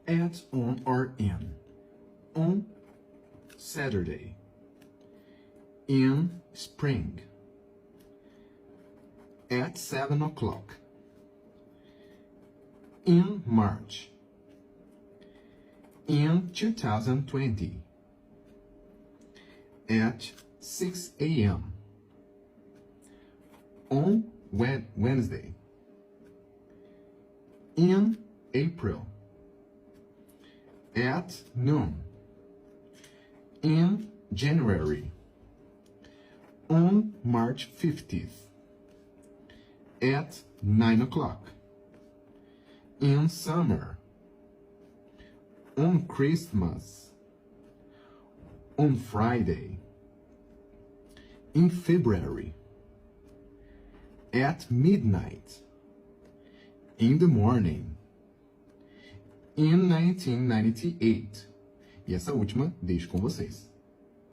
At, on, or in. On Saturday. In spring. At 7 o'clock. In March. In 2020. At 6 a.m. On Wednesday. In April. At noon. In January. On March 15th. At 9 o'clock. In summer. On Christmas. On Friday. In February. At midnight. In the morning. In 1998. E essa última deixo com vocês.